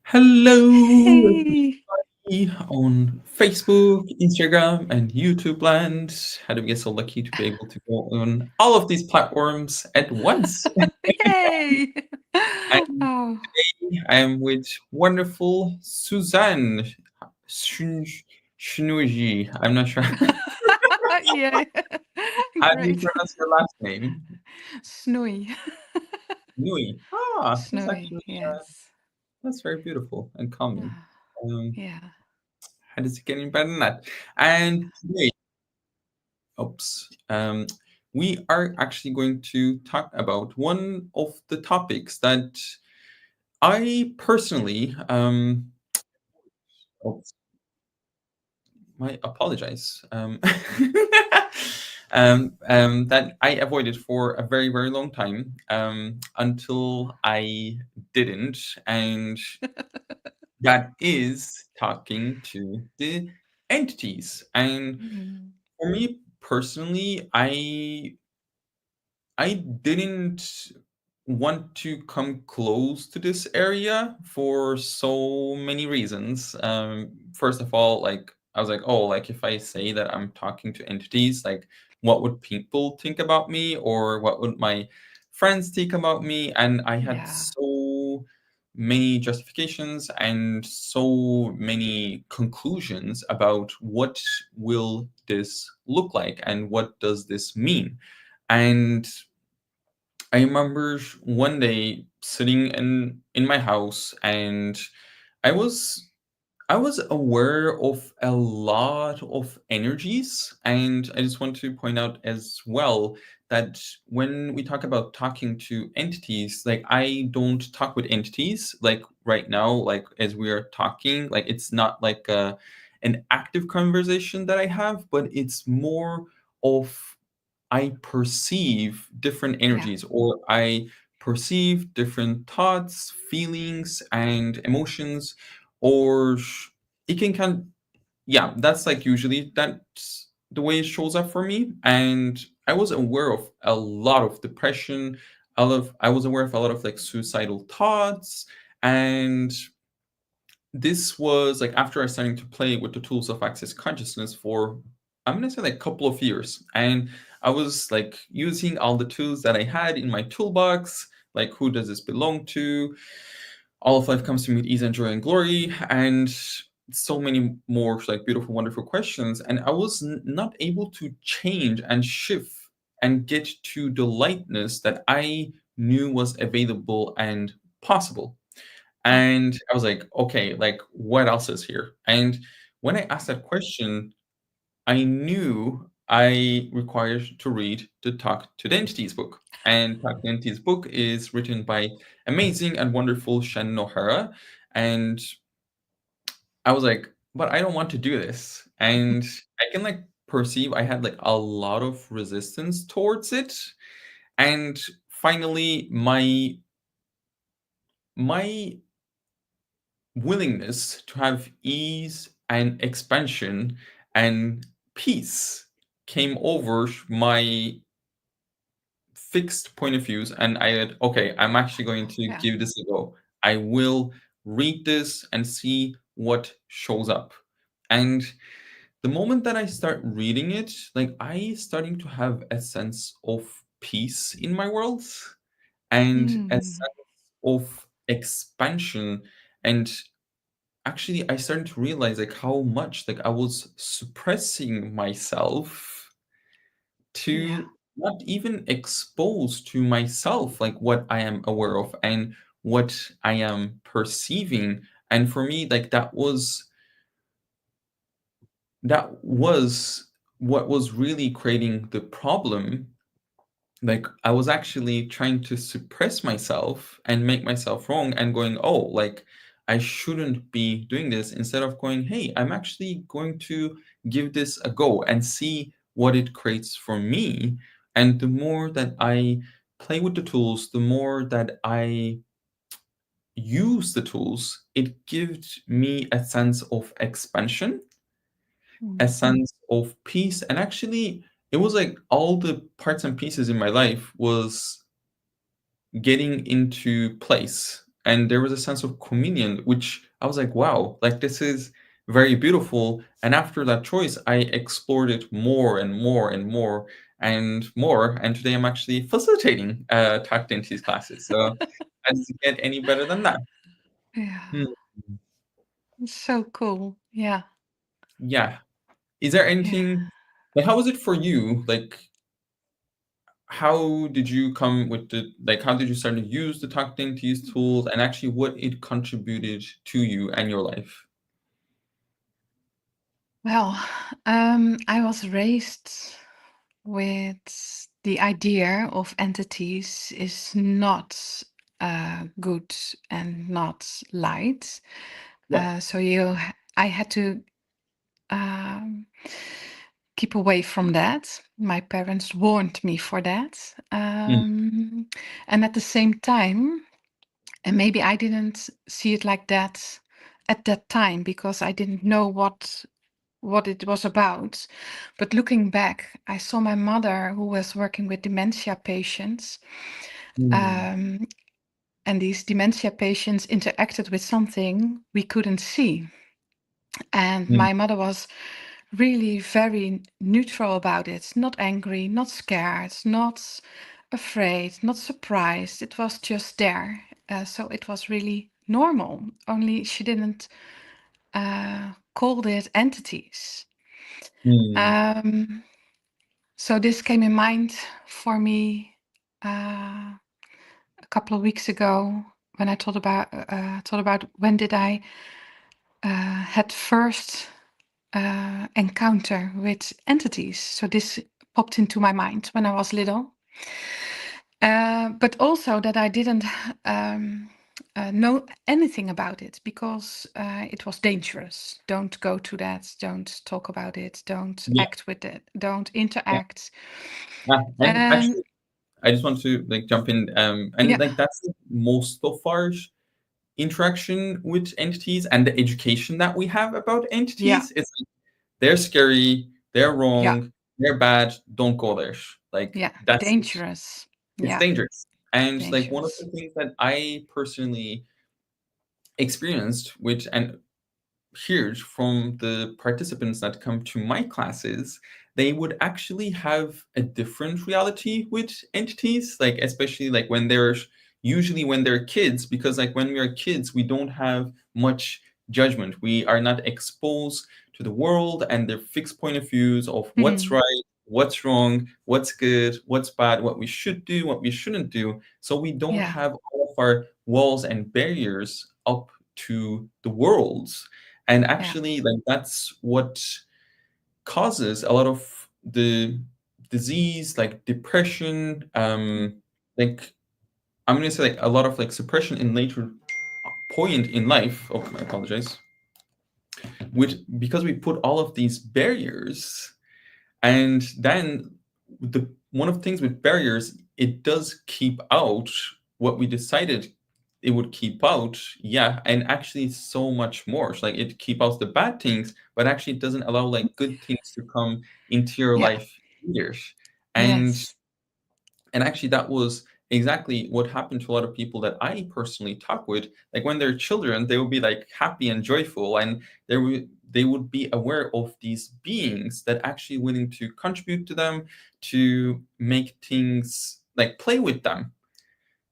Hello, Hey. everybody on Facebook, Instagram, and YouTube land. How do we get so lucky to be able to go on all of these platforms at once? Yay. And Oh, I am with wonderful Suzanne Shun- Shnuji. I'm not sure yeah. how do you Great. pronounce your last name. Snowy. Nui. That's Snowy, actually yes. that's very beautiful and calming. Ah, Um, yeah. how does it get any better than that? And today Oops. We are actually going to talk about one of the topics that I personally, oops, I apologize, that I avoided for a very, very long time until I didn't. And that is talking to the entities. And Mm, for me personally, I didn't want to come close to this area for so many reasons. First of all, like I was like, oh, like if I say that I'm talking to entities, like what would people think about me, or what would my friends think about me? And I had yeah. so many justifications and so many conclusions about what will this look like and what does this mean. And I remember one day sitting in my house, and I was I was aware of a lot of energies. And I just want to point out as well that when we talk about talking to entities, like I don't talk with entities like right now, like as we are talking, like it's not like an active conversation that I have, but it's more of I perceive different Yeah. energies, or I perceive different thoughts, feelings, and emotions, or it can kind yeah, that's like usually that's the way it shows up for me. And I was aware of a lot of depression, I was aware of a lot of like suicidal thoughts. And this was like after I started to play with the tools of access consciousness for, I'm gonna say, like a couple of years. And I was like using all the tools that I had in my toolbox, like who does this belong to, all of life comes to me with ease and joy and glory, and so many more like beautiful, wonderful questions. And I was not able to change and shift and get to the lightness that I knew was available and possible. Mm, And I was like, okay, like what else is here? And when I asked that question, I knew I required to read the Talk to the Entities book. And Talk to the Entities book is written by amazing and wonderful Shannon O'Hara. And I was like, but I don't want to do this. And I can like perceive I had like a lot of resistance towards it. And finally, my willingness to have ease and expansion and peace came over my fixed point of views. And I had, okay, I'm actually going to yeah. give this a go. I will read this and see what shows up. And the moment that I start reading it, like I starting to have a sense of peace in my world, and a Mm, sense of expansion. And actually I started to realize like how much like I was suppressing myself yeah. to not even expose to myself like what I am aware of and what I am perceiving. And for me, like that was what was really creating the problem. Like I was actually trying to suppress myself and make myself wrong and going, oh, like I shouldn't be doing this, instead of going, hey, I'm actually going to give this a go and see what it creates for me. And the more that I play with the tools, the more that I use the tools, it gives me a sense of expansion, Mm, a sense of peace. And actually, it was like all the parts and pieces in my life was getting into place. and there was a sense of communion, which I was like, wow, like this is very beautiful. And after that choice, I explored it more and more and more and more. And today I'm actually facilitating tact dentist classes. So does it get any better than that? Yeah. Hmm. It's so cool. Yeah. Yeah. Is there Yeah. anything like how was it for you? Like how did you come with the like how did you start to use the tact dentist tools and actually what it contributed to you and your life? Well, I was raised with the idea of entities is not good and not light. Yeah. So I had to um, keep away from that. My parents warned me for that, Mm, and at the same time, and maybe I didn't see it like that at that time because I didn't know what it was about. But looking back, I saw my mother who was working with dementia patients. mm, Um, and these dementia patients interacted with something we couldn't see. And mm, my mother was really very neutral about it, not angry, not scared, not afraid, not surprised. It was just there. So it was really normal, only she didn't call it entities. mm. Um, So this came in mind for me uh, a couple of weeks ago when I thought about when did I had first encounter with entities. So this popped into my mind when I was little, but also that I didn't know anything about it because it was dangerous. Don't go to that. Don't talk about it. Don't Yeah, act with it. Don't yeah. interact. And And actually I just want to like jump in and yeah. like that's most of our interaction with entities and the education that we have about Yeah, entities. It's like, they're scary, they're yeah, wrong, they're bad, don't go there. Like yeah. that's it. Dangerous. It's Yeah, dangerous. And like one of dangerous. the things that I personally experienced, which and heard from the participants that come to my classes, they would actually have a different reality with entities, like especially like when they're usually when they're kids, because like when we are kids, we don't have much judgment. We are not exposed to the world and their fixed point of views of what's Mm, right, what's wrong, what's good, what's bad, what we should do, what we shouldn't do. So we don't yeah, have all of our walls and barriers up to the world, and yeah. actually like that's what causes a lot of the disease like depression, Mm, like I'm gonna say like a lot of like suppression in later point in life. Oh, I apologize. Which because we put all of these barriers, and then the one of the things with barriers, it does keep out what we decided it would keep out, yeah, and actually so much more. So, like it keep out the bad things, but actually it doesn't allow like good things to come into your yeah, life either. And yes. actually that was exactly what happened to a lot of people that I personally talk with. Like when they're children, they would be like happy and joyful, and they would be aware of these beings that actually willing to contribute to them, to make things like play with them.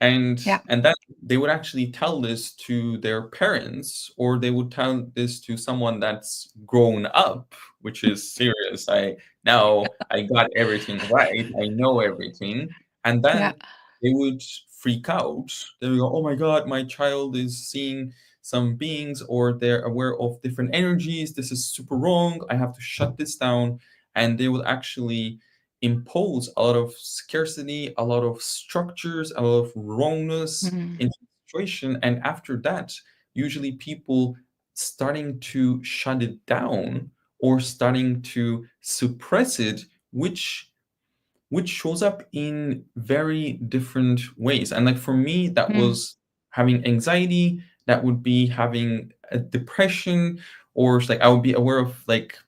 and Yeah, and then they would actually tell this to their parents, or they would tell this to someone that's grown up, which is serious. I got everything right, I know everything. And yeah, then they would freak out. They would go, oh my god, my child is seeing some beings, or they're aware of different energies, this is super wrong, I have to shut this down. And they would actually impose a lot of scarcity, a lot of structures, a lot of wrongness mm, into the situation. And after that, usually people starting to shut it down or starting to suppress it, which shows up in very different ways. And like for me, that mm, was having anxiety, that would be having a depression, or it's like I would be aware of like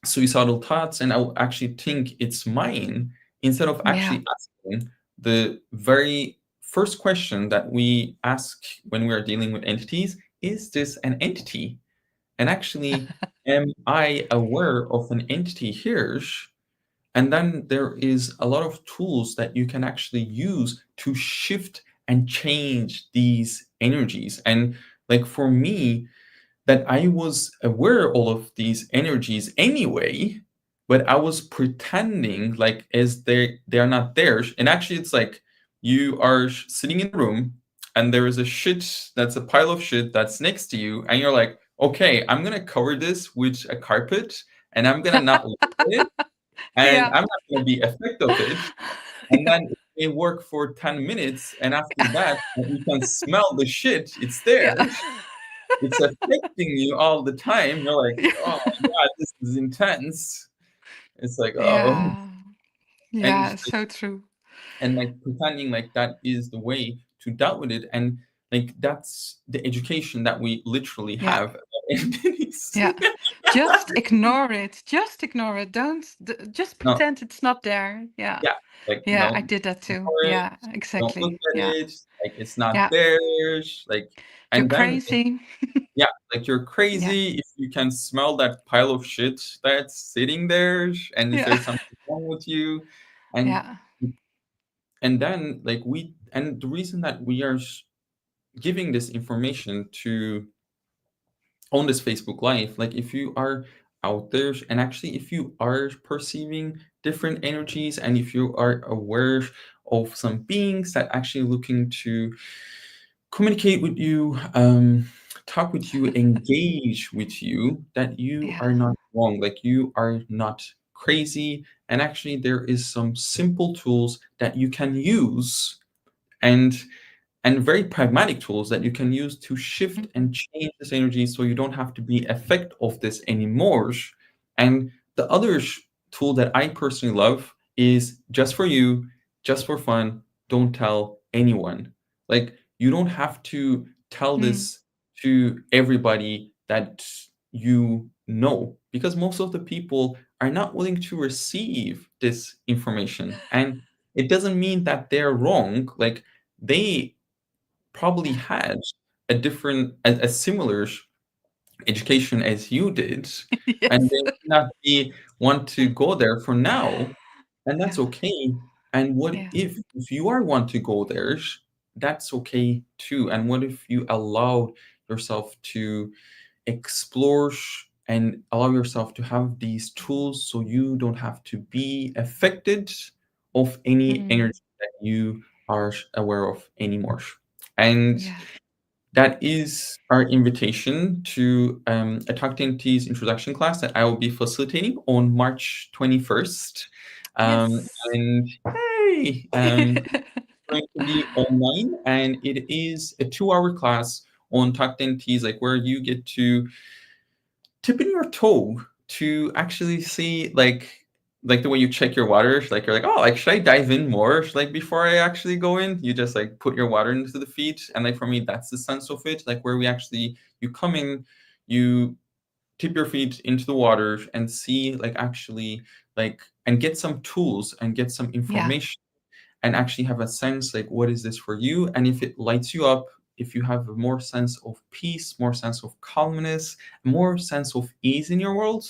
suicidal thoughts, and I'll actually think it's mine instead of yeah, actually asking the very first question that we ask when we are dealing with entities, is this an entity? And actually, am I aware of an entity here? And then there is a lot of tools that you can actually use to shift and change these energies. And like for me, that I was aware all of these energies anyway, but I was pretending like as they are not there. And actually, it's like you are sitting in a room and there is a shit that's a pile of shit that's next to you, and you're like, okay, I'm gonna cover this with a carpet, and I'm gonna not look at it, and Yeah. I'm not gonna be affected of it. And Yeah. then it may work for 10 minutes, and after that, you can smell the shit. It's Yeah. there. It's affecting you all the time. You're like, Yeah. "Oh my god, this is intense." It's like, "Oh." Yeah. And Yeah, so true. like pretending like that is the way to deal with it, and like that's the education that we literally Yeah. have about entities. Yeah. Just ignore it. Just ignore it. Don't just No, pretend it's not there. Yeah. yeah, like, Yeah, I don't did that too. ignore it, Yeah, don't look exactly. at Yeah. it, like it's not Yeah. there, like, You're and then crazy. yeah, like you're Yeah. crazy if you can smell that pile of shit that's sitting there, and if Yeah. there's something wrong with you, and Yeah. then like and the reason that we are giving this information to on this Facebook Live, like if you are out there and actually if you are perceiving different energies and if you are aware of some beings that actually looking to communicate with you, talk with you, engage with you, that you Yeah. are not wrong, like you are not crazy. And actually, there is some simple tools that you can use, and very pragmatic tools that you can use to shift Mhm. and change this energy so you don't have to be effect of this anymore. And the other tool that I personally love is just for you, just for fun, don't tell anyone. Like you don't have to tell Mm. this to everybody that you know, because most of the people are not willing to receive this information. And it doesn't mean that they're wrong. Like they probably had a similar education as you did, and Yes. they may not be want to go there for now, and that's Yeah. okay. And what Yeah. if you are want to go there, that's okay too. And what if you allow yourself to explore and allow yourself to have these tools so you don't have to be affected of any Mm. energy that you are aware of anymore. And Yeah. that is our invitation to a Talk to Entities introduction class that I will be facilitating on March 21st. Yes. And hey, going to be online, and it is a 2-hour class on Talk to Entities, like where you get to tip in your toe to actually see like the way you check your water, like you're like, oh, like should I dive in more like before I actually go in? You just like put your water into the feet, and like for me, that's the sense of it. Like where we actually you come in, you tip your feet into the water and see like actually like and get some tools and get some Yeah. information and actually have a sense like what is this for you, and if it lights you up, if you have a more sense of peace, more sense of calmness, more sense of ease in your world,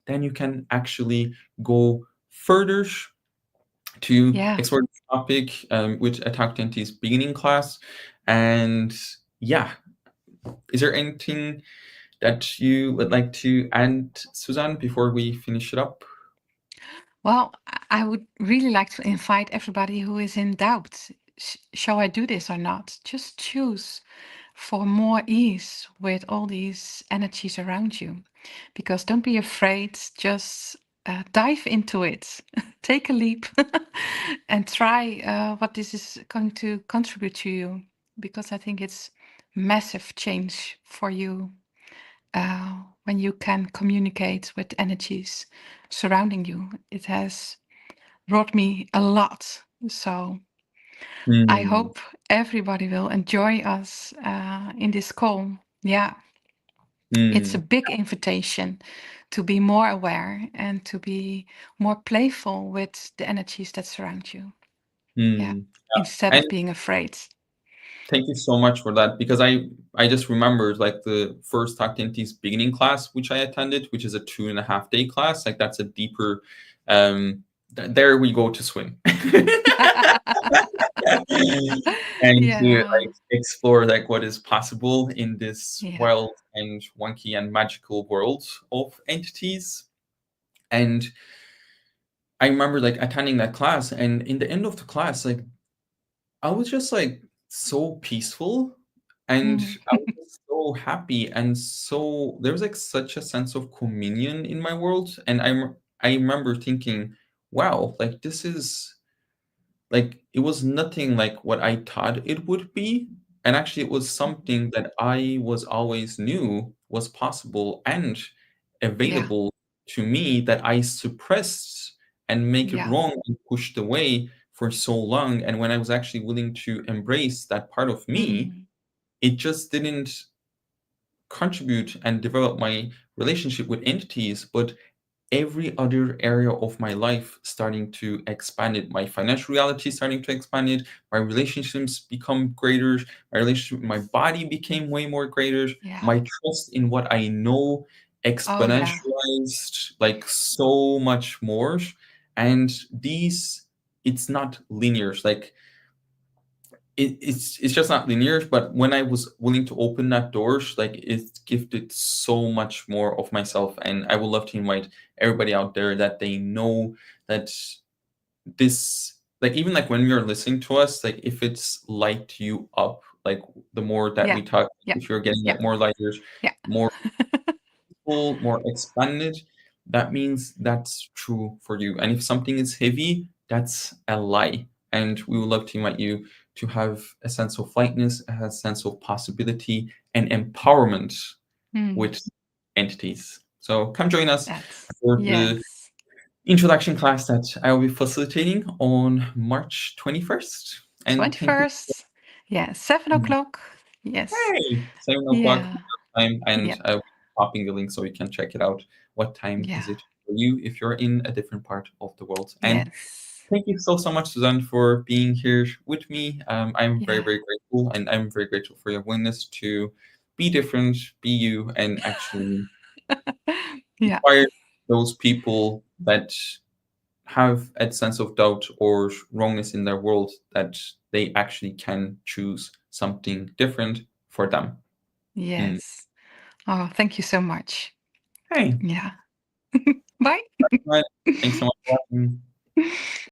then you can actually go further to Yeah. explore the topic, which I talked into his beginning class. And yeah, is there anything that you would like to add, Suzanne, before we finish it up? Well, I would really like to invite everybody who is in doubt. Shall I do this or not? Just choose for more ease with all these energies around you. Because don't be afraid, just dive into it. Take a leap and try what this is going to contribute to you. Because I think it's massive change for you when you can communicate with energies surrounding you. It has brought me a lot. So I Hmm. hope everybody will enjoy us in this call. Yeah, it's a Hmm. big invitation to be more aware and to be more playful with the energies that surround you. Yeah. Mm. Instead And of being afraid. thank you so much for that, because I just remembered like the first Talk to Entities beginning class which I attended, which is a 2.5 day class. Like that's a deeper there we go to swim. And to Yeah. like explore like what is possible in this Yeah. wild and wonky and magical world of entities. And I remember like attending that class, and in the end of the class, like I was just like so peaceful, and Mm. I was just so happy, and so there was like such a sense of communion in my world. And I remember thinking, wow, like this is like it was nothing like what I thought it would be. And actually it was Mhm. something that I was always knew was possible and Yeah. available to me, that I suppressed and make it Yeah. wrong and pushed away for so long. And when I was actually willing to embrace that part of me, Mm. it just didn't contribute and develop my relationship with entities, but every other area of my life starting to expand it. My financial reality starting to expand it. My relationships become greater. My relationship with my body became way more greater. Yeah. My trust in what I know Oh, yeah. exponentialized like so much more. And these, it's not linear. Like it's just not linear. But when I was willing to open that door, like it gifted so much more of myself. And I would love to invite everybody out there that they know that this, like even like when you're listening to us, like if it's light you up, like the more that Yeah. we talk, Yeah. if you're getting Yeah. like more lighters, Yeah. more full, more expanded, that means that's true for you. And if something is heavy, that's a lie. And we would love to invite you to have a sense of lightness, a sense of possibility and empowerment Mm. with entities. So come join us That's for the yes. introduction class that I will be facilitating on March 21st. And thank you. 21st. Yeah. 7 o'clock. Yes. Hey, 7 o'clock Yeah. time, Yeah. and I will be popping the link so you can check it out. What time Yeah. is it for you if you're in a different part of the world? And Yes. thank you so much, Suzanne, for being here with me. I'm very, Yeah. very grateful, and I'm very grateful for your willingness to be different, be you, and actually Yeah. inspire those people that have a sense of doubt or wrongness in their world, that they actually can choose something different for them. Mm. Yes. Oh, thank you so much. Hey, Yeah. Bye. right. Thanks so much for watching.